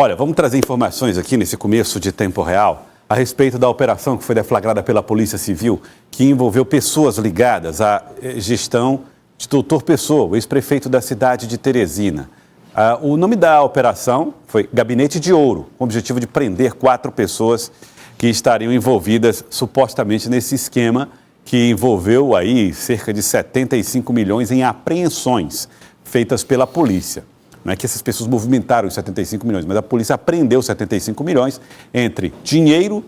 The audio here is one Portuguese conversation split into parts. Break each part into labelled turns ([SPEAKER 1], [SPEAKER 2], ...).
[SPEAKER 1] Olha, vamos trazer informações aqui nesse começo de tempo real a respeito da operação que foi deflagrada pela Polícia Civil, que envolveu pessoas ligadas à gestão de Doutor Pessoa, o ex-prefeito da cidade de Teresina. O nome da operação foi Gabinete de Ouro, com o objetivo de prender 4 pessoas que estariam envolvidas supostamente nesse esquema que envolveu aí cerca de 75 milhões em apreensões feitas pela polícia. Não é que essas pessoas movimentaram os 75 milhões, mas a polícia apreendeu 75 milhões entre dinheiro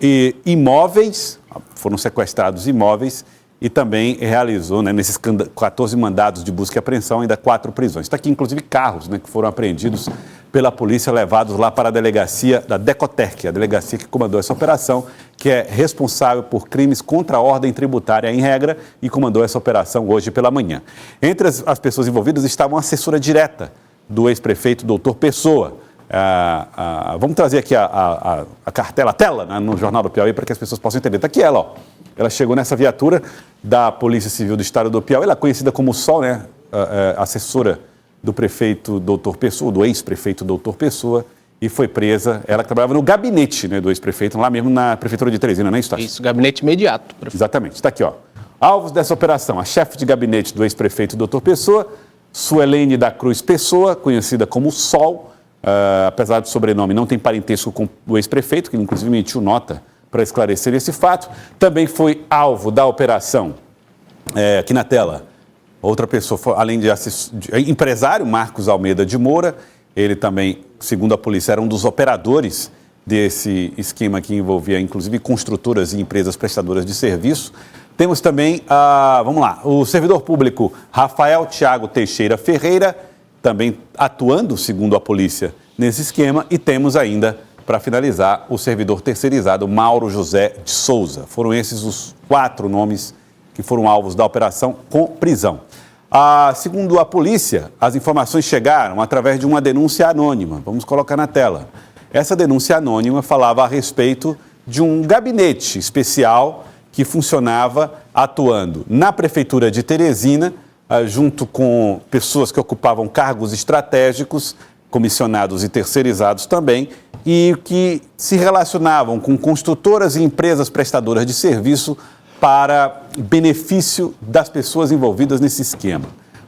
[SPEAKER 1] e imóveis, foram sequestrados imóveis, e também realizou, nesses 14 mandados de busca e apreensão, ainda 4 prisões. Está aqui, inclusive, carros que foram apreendidos pela polícia, levados lá para a delegacia da Decotec, a delegacia que comandou essa operação, que é responsável por crimes contra a ordem tributária em regra e comandou essa operação hoje pela manhã. Entre as pessoas envolvidas estava uma assessora direta do ex-prefeito Doutor Pessoa. Vamos trazer aqui a cartela, a tela, no Jornal do Piauí, para que as pessoas possam entender. Está aqui ela, ó. Ela chegou nessa viatura da Polícia Civil do Estado do Piauí, ela é conhecida como Sol, assessora do prefeito Doutor Pessoa, do ex-prefeito Doutor Pessoa, e foi presa. Ela que trabalhava no gabinete do ex-prefeito, lá mesmo na Prefeitura de Teresina, não é isso, Tassi?
[SPEAKER 2] Isso, gabinete imediato. Prefeito.
[SPEAKER 1] Exatamente, está aqui, ó. Alvos dessa operação: a chefe de gabinete do ex-prefeito Doutor Pessoa, Suelene da Cruz Pessoa, conhecida como Sol, apesar do sobrenome não tem parentesco com o ex-prefeito, que inclusive emitiu nota para esclarecer esse fato. Também foi alvo da operação, aqui na tela, outra pessoa, além de empresário, Marcos Almeida de Moura. Ele também, segundo a polícia, era um dos operadores desse esquema que envolvia, inclusive, construtoras e empresas prestadoras de serviço. Temos também, o servidor público Rafael Tiago Teixeira Ferreira, também atuando, segundo a polícia, nesse esquema. E temos ainda, para finalizar, o servidor terceirizado Mauro José de Souza. Foram esses os 4 nomes que foram alvos da operação com prisão. Segundo a polícia, as informações chegaram através de uma denúncia anônima. Vamos colocar na tela. Essa denúncia anônima falava a respeito de um gabinete especial que funcionava atuando na Prefeitura de Teresina, junto com pessoas que ocupavam cargos estratégicos, comissionados e terceirizados também, e que se relacionavam com construtoras e empresas prestadoras de serviço para benefício das pessoas envolvidas nesse esquema.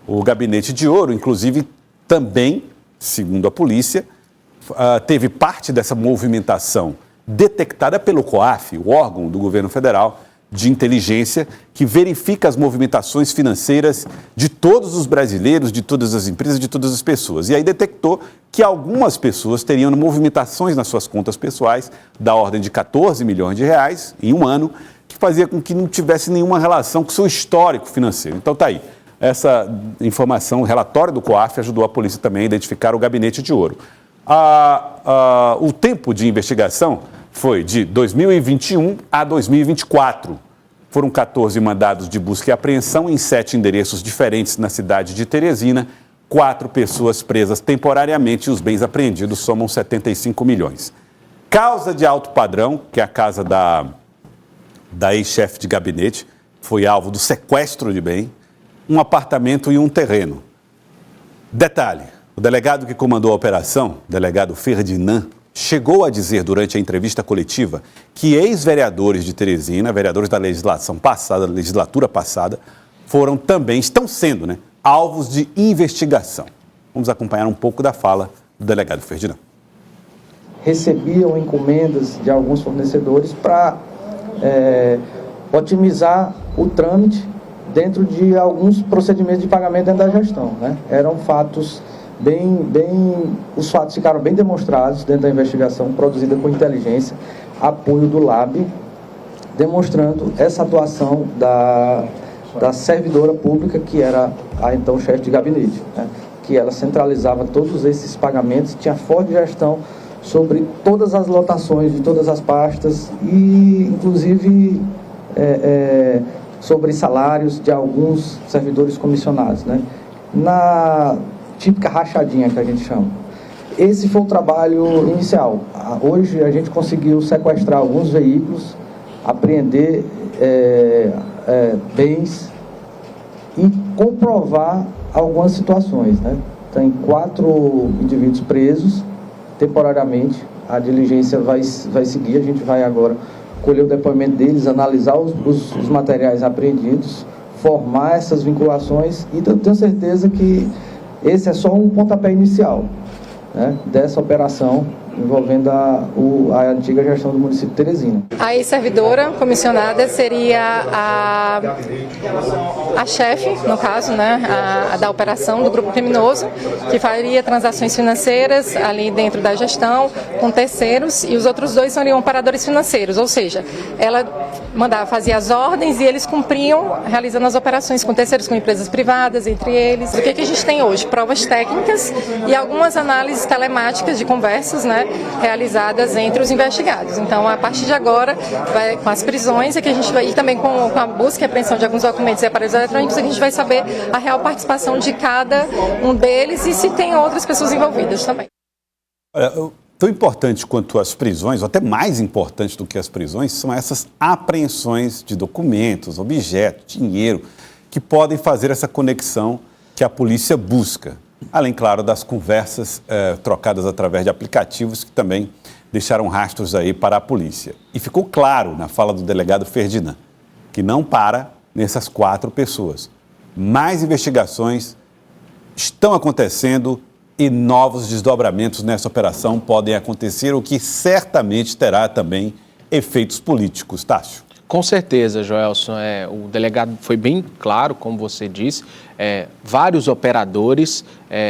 [SPEAKER 1] O Gabinete de Ouro, inclusive, também, segundo a polícia, teve parte dessa movimentação detectada pelo COAF, o órgão do governo federal de inteligência, que verifica as movimentações financeiras de todos os brasileiros, de todas as empresas, de todas as pessoas. E aí detectou que algumas pessoas teriam movimentações nas suas contas pessoais da ordem de 14 milhões de reais em um ano, que fazia com que não tivesse nenhuma relação com o seu histórico financeiro. Então tá aí. Essa informação, o relatório do COAF ajudou a polícia também a identificar o Gabinete de Ouro. O tempo de investigação foi de 2021 a 2024. Foram 14 mandados de busca e apreensão em 7 endereços diferentes na cidade de Teresina, 4 pessoas presas temporariamente e os bens apreendidos somam 75 milhões. Causa de alto padrão, que é a casa da ex-chefe de gabinete, foi alvo do sequestro de bem, um apartamento e um terreno. Detalhe: o delegado que comandou a operação, o delegado Ferdinand, chegou a dizer durante a entrevista coletiva que ex-vereadores de Teresina, vereadores da legislatura passada, estão sendo, alvos de investigação. Vamos acompanhar um pouco da fala do delegado Ferdinand.
[SPEAKER 3] Recebiam encomendas de alguns fornecedores para otimizar o trâmite dentro de alguns procedimentos de pagamento dentro da gestão. Eram fatos os fatos ficaram bem demonstrados dentro da investigação produzida com inteligência, apoio do LAB, demonstrando essa atuação da servidora pública, que era a então chefe de gabinete, que ela centralizava todos esses pagamentos, tinha forte gestão sobre todas as lotações de todas as pastas e, inclusive, sobre salários de alguns servidores comissionados, na típica rachadinha que a gente chama. Esse foi o trabalho inicial. Hoje a gente conseguiu sequestrar alguns veículos, apreender bens e comprovar algumas situações. Tem 4 indivíduos presos temporariamente. A diligência vai seguir, a gente vai agora colher o depoimento deles, analisar os materiais apreendidos, formar essas vinculações, e eu tenho certeza que esse é só um pontapé inicial, né, dessa operação envolvendo a antiga gestão do município de Teresina.
[SPEAKER 2] A ex-servidora comissionada seria a chefe, no caso, né, da operação do grupo criminoso, que faria transações financeiras ali dentro da gestão com terceiros, e os outros dois seriam operadores financeiros, ou seja, ela fazia as ordens e eles cumpriam realizando as operações com terceiros, com empresas privadas, entre eles. O que a gente tem hoje? Provas técnicas e algumas análises telemáticas de conversas, né, realizadas entre os investigados. Então, a partir de agora, com as prisões, é que a gente vai, e também com a busca e apreensão de alguns documentos e aparelhos eletrônicos, a gente vai saber a real participação de cada um deles e se tem outras pessoas envolvidas também.
[SPEAKER 1] Tão importante quanto as prisões, ou até mais importante do que as prisões, são essas apreensões de documentos, objetos, dinheiro, que podem fazer essa conexão que a polícia busca. Além, claro, das conversas trocadas através de aplicativos que também deixaram rastros aí para a polícia. E ficou claro na fala do delegado Ferdinand que não para nessas 4 pessoas. Mais investigações estão acontecendo e novos desdobramentos nessa operação podem acontecer, o que certamente terá também efeitos políticos. Tássio.
[SPEAKER 4] Com certeza, Joelson. O delegado foi bem claro, como você disse. Vários operadores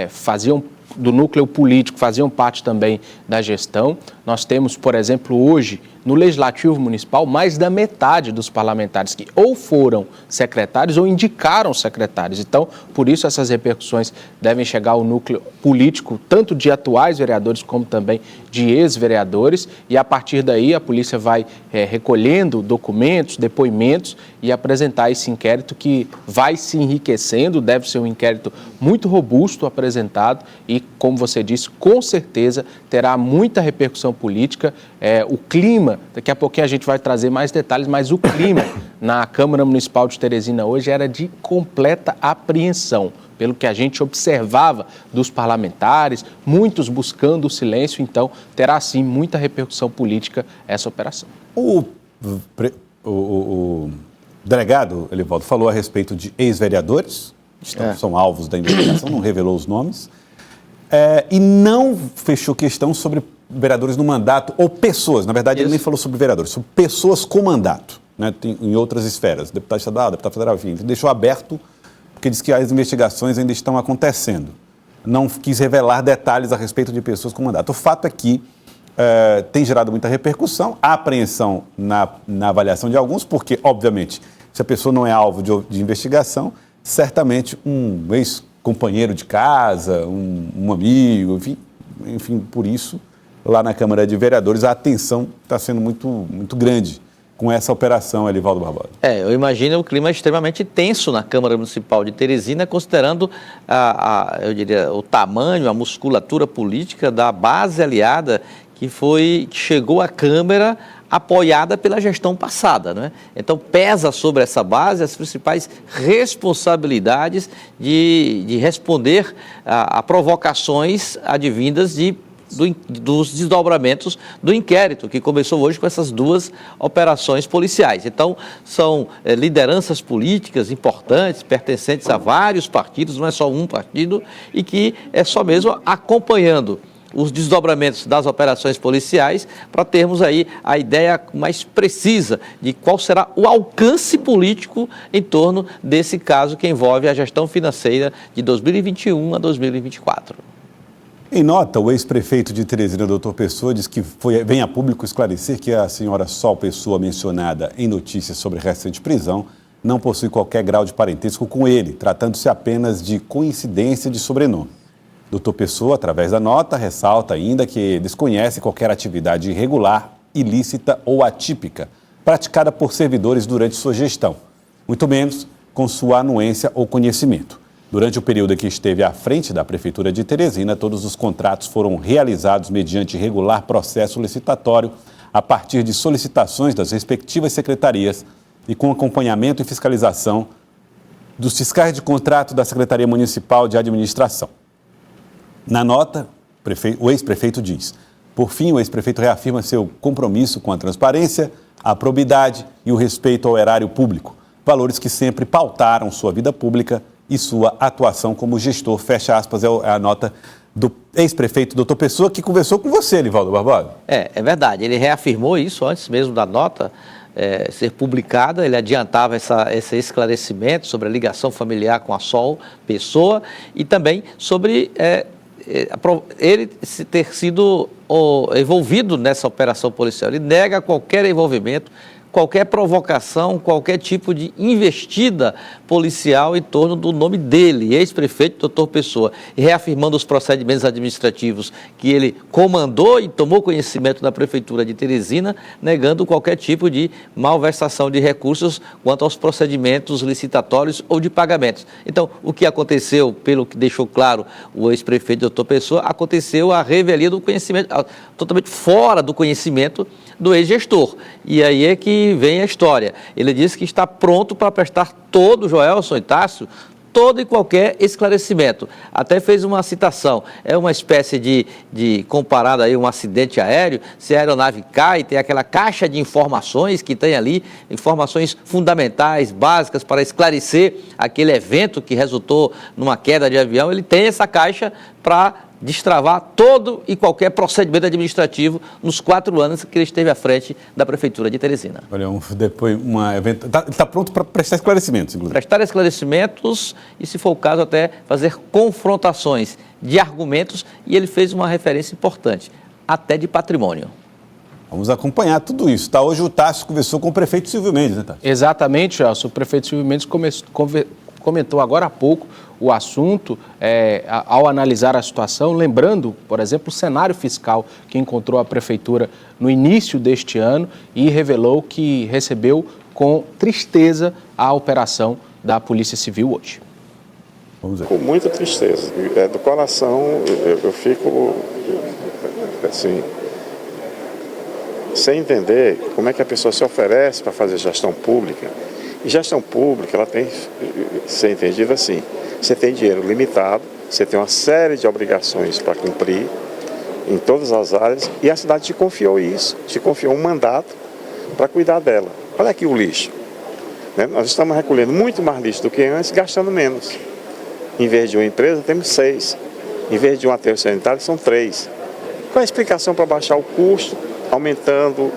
[SPEAKER 4] faziam do núcleo político, faziam parte também da gestão. Nós temos, por exemplo, hoje, no Legislativo Municipal, mais da metade dos parlamentares que ou foram secretários ou indicaram secretários. Então, por isso, essas repercussões devem chegar ao núcleo político, tanto de atuais vereadores como também de ex-vereadores. E, a partir daí, a polícia vai recolhendo documentos, depoimentos e apresentar esse inquérito que vai se enriquecendo. Deve ser um inquérito muito robusto apresentado e, como você disse, com certeza terá muita repercussão política. O clima, daqui a pouquinho a gente vai trazer mais detalhes, mas o clima na Câmara Municipal de Teresina hoje era de completa apreensão, pelo que a gente observava dos parlamentares, muitos buscando o silêncio. Então terá sim muita repercussão política essa operação. O
[SPEAKER 1] delegado, Elivaldo, falou a respeito de ex-vereadores, que são alvos da investigação, não revelou os nomes, e não fechou questão sobre vereadores no mandato ou pessoas. Na verdade, ele nem falou sobre vereadores, sobre pessoas com mandato, né, em outras esferas, deputado estadual, deputado federal, enfim. Ele deixou aberto porque diz que as investigações ainda estão acontecendo. Não quis revelar detalhes a respeito de pessoas com mandato. O fato é que tem gerado muita repercussão, a apreensão na avaliação de alguns, porque, obviamente, se a pessoa não é alvo de investigação, certamente um ex-companheiro de casa, um amigo, enfim, por isso, lá na Câmara de Vereadores, a atenção está sendo muito, muito grande com essa operação, Elivaldo Barbosa.
[SPEAKER 5] Eu imagino o clima extremamente tenso na Câmara Municipal de Teresina, considerando eu diria, o tamanho, a musculatura política da base aliada que chegou à Câmara apoiada pela gestão passada, né? Então pesa sobre essa base as principais responsabilidades de responder a provocações advindas dos desdobramentos do inquérito, que começou hoje com essas 2 operações policiais. Então, são lideranças políticas importantes, pertencentes a vários partidos, não é só um partido, e que é só mesmo acompanhando os desdobramentos das operações policiais para termos aí a ideia mais precisa de qual será o alcance político em torno desse caso que envolve a gestão financeira de 2021 a 2024.
[SPEAKER 1] Em nota, o ex-prefeito de Teresina, Dr. Pessoa, diz que vem a público esclarecer que a senhora Sol Pessoa, mencionada em notícias sobre recente prisão, não possui qualquer grau de parentesco com ele, tratando-se apenas de coincidência de sobrenome. Dr. Pessoa, através da nota, ressalta ainda que desconhece qualquer atividade irregular, ilícita ou atípica praticada por servidores durante sua gestão, muito menos com sua anuência ou conhecimento. Durante o período em que esteve à frente da Prefeitura de Teresina, todos os contratos foram realizados mediante regular processo licitatório, a partir de solicitações das respectivas secretarias e com acompanhamento e fiscalização dos fiscais de contrato da Secretaria Municipal de Administração. Na nota, o o ex-prefeito diz. Por fim, o ex-prefeito reafirma seu compromisso com a transparência, a probidade e o respeito ao erário público, valores que sempre pautaram sua vida pública e sua atuação como gestor. Fecha aspas, é a nota do ex-prefeito Dr. Pessoa, que conversou com você, Nivaldo Barbosa.
[SPEAKER 5] É verdade, ele reafirmou isso antes mesmo da nota ser publicada, ele adiantava esse esclarecimento sobre a ligação familiar com a Sol Pessoa e também sobre ele ter sido envolvido nessa operação policial. Ele nega qualquer envolvimento, qualquer provocação, qualquer tipo de investida policial em torno do nome dele, ex-prefeito Dr. Pessoa, e reafirmando os procedimentos administrativos que ele comandou e tomou conhecimento da Prefeitura de Teresina, negando qualquer tipo de malversação de recursos quanto aos procedimentos licitatórios ou de pagamentos. Então, o que aconteceu, pelo que deixou claro o ex-prefeito Dr. Pessoa, aconteceu a revelia do conhecimento, totalmente fora do conhecimento do ex-gestor. E aí é que vem a história. Ele disse que está pronto para prestar todo, Joelson e Tássio, todo e qualquer esclarecimento. Até fez uma citação, é uma espécie de comparado aí um acidente aéreo, se a aeronave cai, tem aquela caixa de informações que tem ali, informações fundamentais, básicas para esclarecer aquele evento que resultou numa queda de avião, ele tem essa caixa para destravar todo e qualquer procedimento administrativo nos 4 anos que ele esteve à frente da Prefeitura de Teresina.
[SPEAKER 1] Olha, está pronto para prestar esclarecimentos, inclusive.
[SPEAKER 5] Prestar esclarecimentos e, se for o caso, até fazer confrontações de argumentos, e ele fez uma referência importante, até de patrimônio.
[SPEAKER 1] Vamos acompanhar tudo isso, tá? Hoje o Tássio conversou com o prefeito Silvio Mendes, né, Tássio?
[SPEAKER 4] Exatamente, Elcio. O prefeito Silvio Mendes comentou agora há pouco o assunto ao analisar a situação, lembrando, por exemplo, o cenário fiscal que encontrou a Prefeitura no início deste ano e revelou que recebeu com tristeza a operação da Polícia Civil hoje.
[SPEAKER 1] Vamos ver.
[SPEAKER 6] Com muita tristeza. Do coração eu fico assim, sem entender como é que a pessoa se oferece para fazer gestão pública. E gestão pública, ela tem que ser entendida assim. Você tem dinheiro limitado, você tem uma série de obrigações para cumprir em todas as áreas e a cidade te confiou isso, te confiou um mandato para cuidar dela. Olha aqui o lixo. Né? Nós estamos recolhendo muito mais lixo do que antes, gastando menos. Em vez de uma empresa, temos 6. Em vez de um aterro sanitário, são 3. Qual é a explicação para baixar o custo, aumentando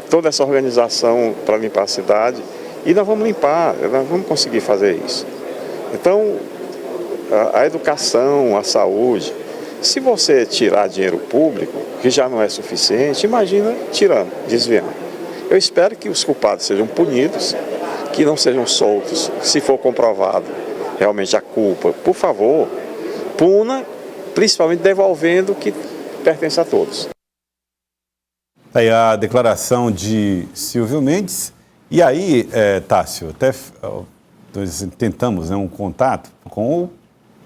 [SPEAKER 6] toda essa organização para limpar a cidade? E nós vamos limpar, nós vamos conseguir fazer isso. Então, a educação, a saúde, se você tirar dinheiro público, que já não é suficiente, imagina tirando, desviando. Eu espero que os culpados sejam punidos, que não sejam soltos, se for comprovado realmente a culpa. Por favor, puna, principalmente devolvendo o que pertence a todos.
[SPEAKER 1] Aí a declaração de Silvio Mendes. E aí, Tássio, até nós tentamos um contato com o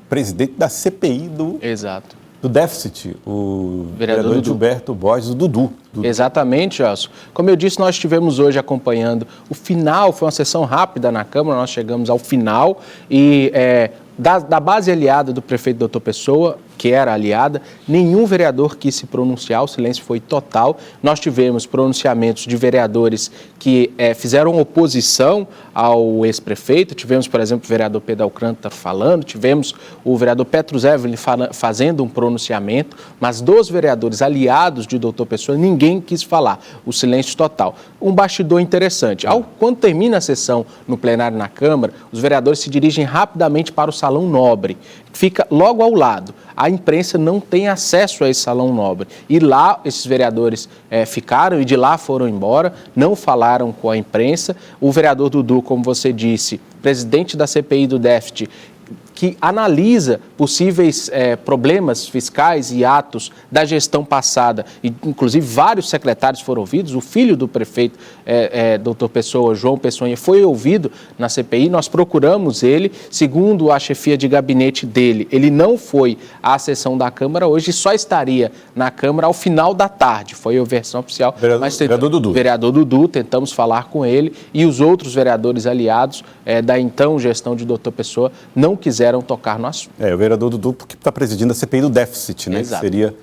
[SPEAKER 1] presidente da CPI do déficit, o vereador Gilberto Borges, o Dudu.
[SPEAKER 4] Exatamente, Elcio. Como eu disse, nós estivemos hoje acompanhando o final, foi uma sessão rápida na Câmara, nós chegamos ao final e da base aliada do prefeito Dr. Pessoa, que era aliada, nenhum vereador quis se pronunciar, o silêncio foi total. Nós tivemos pronunciamentos de vereadores que fizeram oposição ao ex-prefeito, tivemos, por exemplo, o vereador Pedro Alcântara falando, tivemos o vereador Petros Evelyn fazendo um pronunciamento, mas dos vereadores aliados de Dr. Pessoa, ninguém quis falar, o silêncio total. Um bastidor interessante, quando termina a sessão no plenário na Câmara, os vereadores se dirigem rapidamente para o Salão Nobre, que fica logo ao lado. A imprensa não tem acesso a esse Salão Nobre. E lá esses vereadores ficaram e de lá foram embora, não falaram com a imprensa. O vereador Dudu, como você disse, presidente da CPI do déficit, que analisa possíveis problemas fiscais e atos da gestão passada, e inclusive vários secretários foram ouvidos, o filho do prefeito, Dr. Pessoa, João Pessoa, foi ouvido na CPI, nós procuramos ele, segundo a chefia de gabinete dele, ele não foi à sessão da Câmara hoje, só estaria na Câmara ao final da tarde, foi a versão oficial. Vereador Dudu, tentamos falar com ele, e os outros vereadores aliados da então gestão de Dr. Pessoa não quiseram quiseram tocar no assunto.
[SPEAKER 1] O vereador Dudu, que está presidindo a CPI do déficit, né?
[SPEAKER 4] Exato.
[SPEAKER 1] Que seria,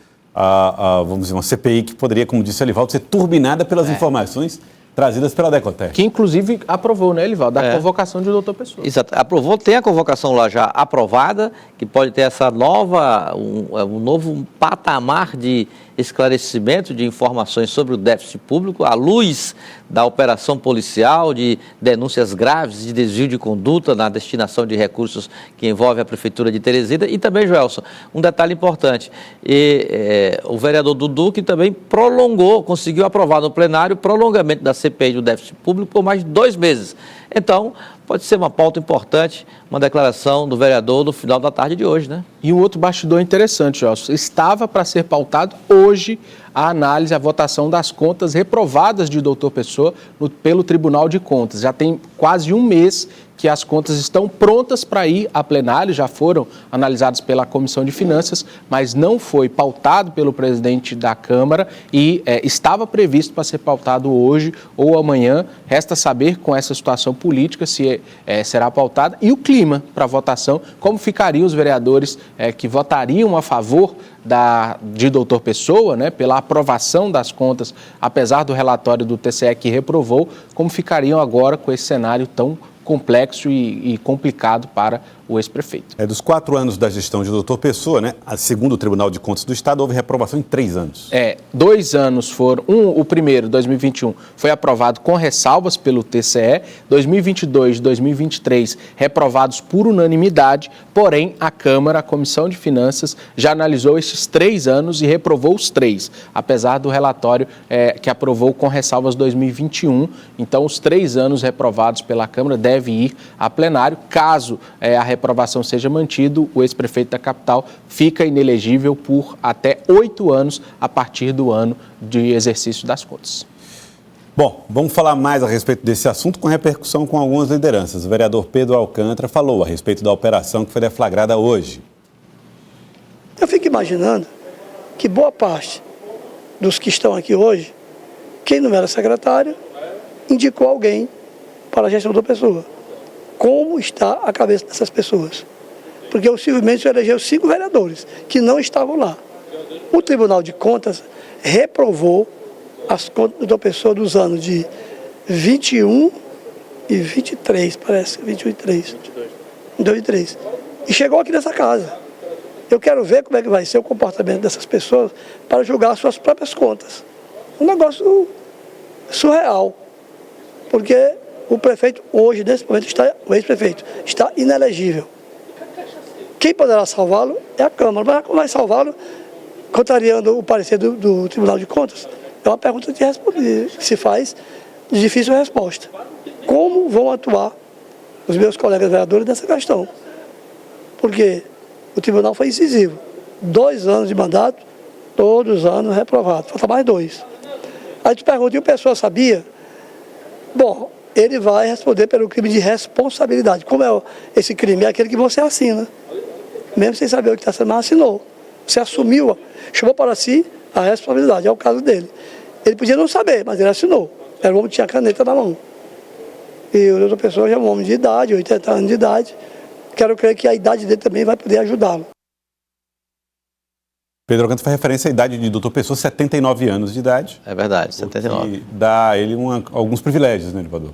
[SPEAKER 1] vamos dizer, uma CPI que poderia, como disse o Elivaldo, ser turbinada pelas informações trazidas pela Decoter.
[SPEAKER 4] Que inclusive aprovou, né, Elivaldo, a convocação de doutor Pessoa.
[SPEAKER 5] Exato, aprovou, tem a convocação lá já aprovada, que pode ter essa nova, um novo patamar de esclarecimento de informações sobre o déficit público, à luz da operação policial, de denúncias graves de desvio de conduta na destinação de recursos que envolve a Prefeitura de Teresina. E também, Joelson, um detalhe importante, o vereador Dudu, que também conseguiu aprovar no plenário o prolongamento da CPI do déficit público por mais de 2 meses. Então, pode ser uma pauta importante, uma declaração do vereador no final da tarde de hoje, né?
[SPEAKER 4] E um outro bastidor interessante, Gelson, estava para ser pautado hoje a análise, a votação das contas reprovadas de doutor Pessoa pelo Tribunal de Contas. Já tem quase 1 mês que as contas estão prontas para ir a plenário, já foram analisadas pela Comissão de Finanças, mas não foi pautado pelo presidente da Câmara e estava previsto para ser pautado hoje ou amanhã. Resta saber, com essa situação política, se será pautada e o clima para a votação, como ficariam os vereadores que votariam a favor de doutor Pessoa, né, pela aprovação das contas, apesar do relatório do TCE que reprovou, como ficariam agora com esse cenário tão complexo e complicado para o ex-prefeito.
[SPEAKER 1] Dos 4 anos da gestão de doutor Pessoa, né, segundo o Tribunal de Contas do Estado, houve reprovação em 3 anos.
[SPEAKER 4] 2 anos foram, o primeiro, 2021, foi aprovado com ressalvas pelo TCE, 2022 e 2023 reprovados por unanimidade, porém a Câmara, a Comissão de Finanças, já analisou esses 3 anos e reprovou os 3, apesar do relatório que aprovou com ressalvas 2021, então os 3 anos reprovados pela Câmara devem ir a plenário. Caso a reprovação seja mantido, o ex-prefeito da capital fica inelegível por até 8 anos a partir do ano de exercício das contas.
[SPEAKER 1] Bom, vamos falar mais a respeito desse assunto com repercussão com algumas lideranças. O vereador Pedro Alcântara falou a respeito da operação que foi deflagrada hoje.
[SPEAKER 7] Eu fico imaginando que boa parte dos que estão aqui hoje, quem não era secretário, indicou alguém para a gestão da pessoa. Como está a cabeça dessas pessoas? Porque o Silvio Mendes elegeu 5 vereadores que não estavam lá. O Tribunal de Contas reprovou as contas da pessoa dos anos de 21 e 23, parece, 21 e 3. 22 e 3. E chegou aqui nessa casa. Eu quero ver como é que vai ser o comportamento dessas pessoas para julgar suas próprias contas. Um negócio surreal. Porque o prefeito hoje, nesse momento, o ex-prefeito, está inelegível. Quem poderá salvá-lo é a Câmara. Mas como vai salvá-lo, contrariando o parecer do Tribunal de Contas? É uma pergunta que se faz de difícil resposta. Como vão atuar os meus colegas vereadores nessa questão? Porque o tribunal foi incisivo. 2 anos de mandato, todos os anos reprovado. Falta mais 2. Aí tu pergunta, e o pessoal sabia? Bom, ele vai responder pelo crime de responsabilidade. Como é esse crime? É aquele que você assina. Mesmo sem saber o que está sendo, mas assinou. Você assumiu, chamou para si a responsabilidade. É o caso dele. Ele podia não saber, mas ele assinou. Era um homem que tinha caneta na mão. E o doutor Pessoa já é um homem de idade, 80 anos de idade. Quero crer que a idade dele também vai poder ajudá-lo.
[SPEAKER 1] Pedro Alcântara faz referência à idade de doutor Pessoa, 79 anos de idade.
[SPEAKER 5] É verdade, 79.
[SPEAKER 1] E dá a ele alguns privilégios, né, Elevador?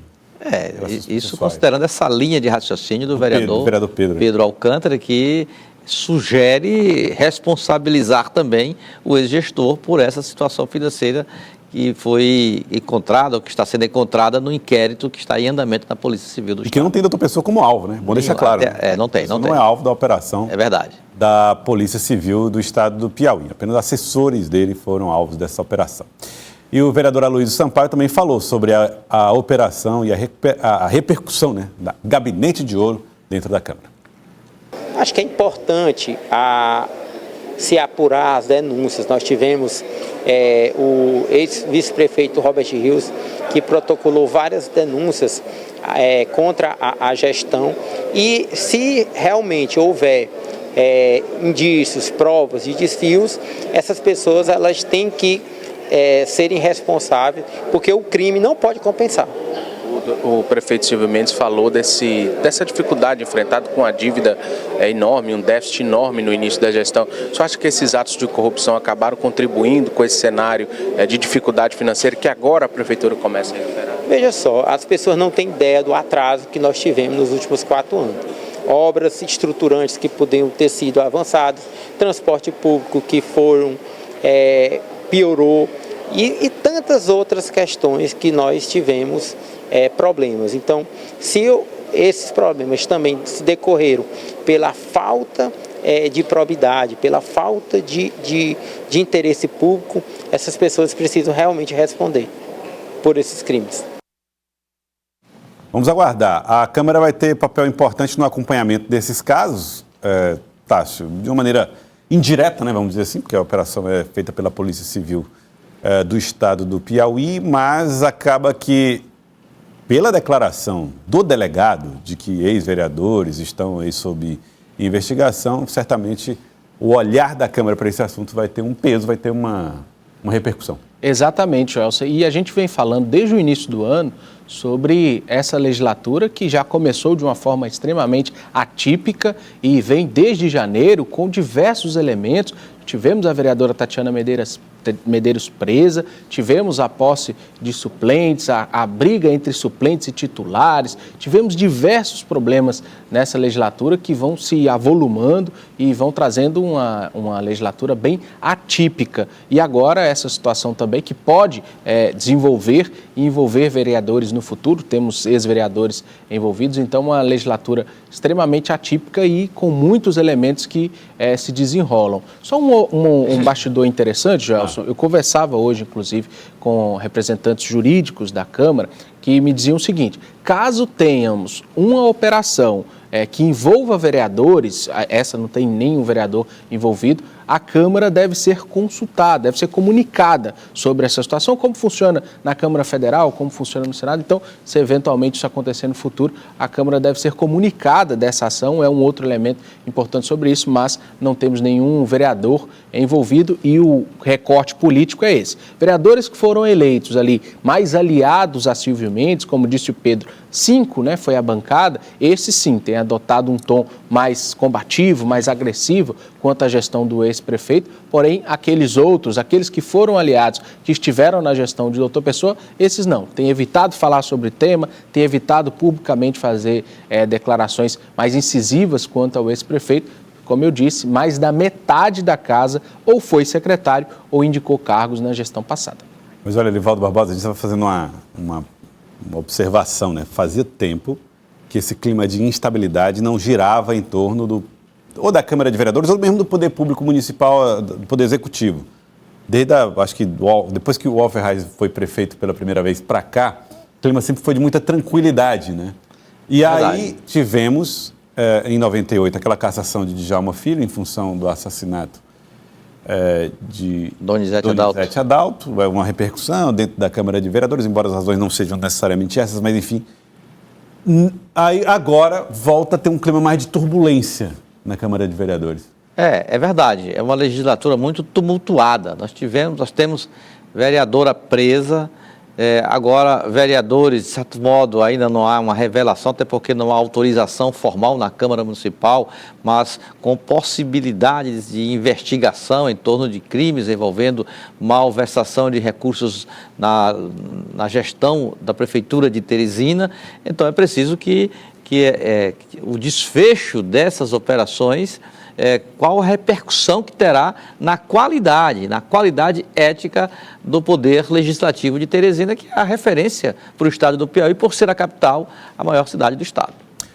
[SPEAKER 5] Isso considerando essa linha de raciocínio do vereador Pedro Alcântara, que sugere responsabilizar também o ex-gestor por essa situação financeira que foi encontrada, ou que está sendo encontrada no inquérito que está em andamento na Polícia Civil do Estado.
[SPEAKER 1] E que não tem doutor Pessoa como alvo, né? Bom deixar claro.
[SPEAKER 5] Não tem.
[SPEAKER 1] Não é alvo da operação.
[SPEAKER 5] É verdade.
[SPEAKER 1] Da Polícia Civil do Estado do Piauí. Apenas assessores dele foram alvos dessa operação. E o vereador Aloysio Sampaio também falou sobre a operação e a repercussão, né, da Gabinete de Ouro dentro da Câmara.
[SPEAKER 8] Acho que é importante se apurar as denúncias. Nós tivemos o ex-vice-prefeito Robert Rios, que protocolou várias denúncias contra a gestão. E se realmente houver indícios, provas de desvios, essas pessoas elas têm que serem responsáveis, porque o crime não pode compensar.
[SPEAKER 4] O prefeito Silvio Mendes falou dessa dificuldade enfrentada com a dívida enorme, um déficit enorme no início da gestão. Você acha que esses atos de corrupção acabaram contribuindo com esse cenário de dificuldade financeira que agora a prefeitura começa a recuperar?
[SPEAKER 8] Veja só, as pessoas não têm ideia do atraso que nós tivemos nos últimos 4 anos. Obras estruturantes que podiam ter sido avançadas, transporte público que piorou e tantas outras questões que nós tivemos problemas. Então, se esses problemas também se decorreram pela falta de probidade, pela falta de interesse público, essas pessoas precisam realmente responder por esses crimes.
[SPEAKER 1] Vamos aguardar. A Câmara vai ter papel importante no acompanhamento desses casos, Tássio, de uma maneira indireta, né, vamos dizer assim, porque a operação é feita pela Polícia Civil do Estado do Piauí, mas acaba que, pela declaração do delegado de que ex-vereadores estão aí sob investigação, certamente o olhar da Câmara para esse assunto vai ter um peso, vai ter uma repercussão.
[SPEAKER 4] Exatamente, Elsa. E a gente vem falando desde o início do ano sobre essa legislatura que já começou de uma forma extremamente atípica e vem desde janeiro com diversos elementos. Tivemos a vereadora Tatiana Medeiros presa, tivemos a posse de suplentes, a briga entre suplentes e titulares, tivemos diversos problemas nessa legislatura que vão se avolumando e vão trazendo uma legislatura bem atípica. E agora essa situação também que pode desenvolver e envolver vereadores no futuro, temos ex-vereadores envolvidos, então uma legislatura extremamente atípica e com muitos elementos que se desenrolam. Só um bastidor interessante, Gelson, eu conversava hoje, inclusive, com representantes jurídicos da Câmara que me diziam o seguinte: caso tenhamos uma operação que envolva vereadores, essa não tem nenhum vereador envolvido, a Câmara deve ser consultada, deve ser comunicada sobre essa situação, como funciona na Câmara Federal, como funciona no Senado. Então, se eventualmente isso acontecer no futuro, a Câmara deve ser comunicada dessa ação, é um outro elemento importante sobre isso, mas não temos nenhum vereador envolvido e o recorte político é esse. Vereadores que foram eleitos ali, mais aliados a Silvio Mendes, como disse o Pedro, 5, né, foi a bancada, esse sim tem adotado um tom mais combativo, mais agressivo quanto à gestão do ex-prefeito, porém aqueles outros, aqueles que foram aliados, que estiveram na gestão de Dr. Pessoa, esses não, têm evitado falar sobre o tema, têm evitado publicamente fazer declarações mais incisivas quanto ao ex-prefeito. Como eu disse, mais da metade da casa ou foi secretário ou indicou cargos na gestão passada.
[SPEAKER 1] Mas olha, Livaldo Barbosa, a gente estava fazendo uma observação, né? Fazia tempo que esse clima de instabilidade não girava em torno ou da Câmara de Vereadores ou mesmo do Poder Público Municipal, do Poder Executivo. Acho que depois que o Walter Reis foi prefeito pela primeira vez para cá, o clima sempre foi de muita tranquilidade, né? E aí tivemos, em 98, aquela cassação de Djalma Filho em função do assassinato de Donizete Adalto, uma repercussão dentro da Câmara de Vereadores, embora as razões não sejam necessariamente essas, mas enfim. Aí agora volta a ter um clima mais de turbulência na Câmara de Vereadores.
[SPEAKER 5] É verdade, é uma legislatura muito tumultuada. Nós temos vereadora presa, agora vereadores, de certo modo, ainda não há uma revelação, até porque não há autorização formal na Câmara Municipal, mas com possibilidades de investigação em torno de crimes envolvendo malversação de recursos na gestão da Prefeitura de Teresina. Então é preciso que o desfecho dessas operações, qual a repercussão que terá na qualidade ética do Poder Legislativo de Teresina, que é a referência para o Estado do Piauí, por ser a capital, a maior cidade do Estado.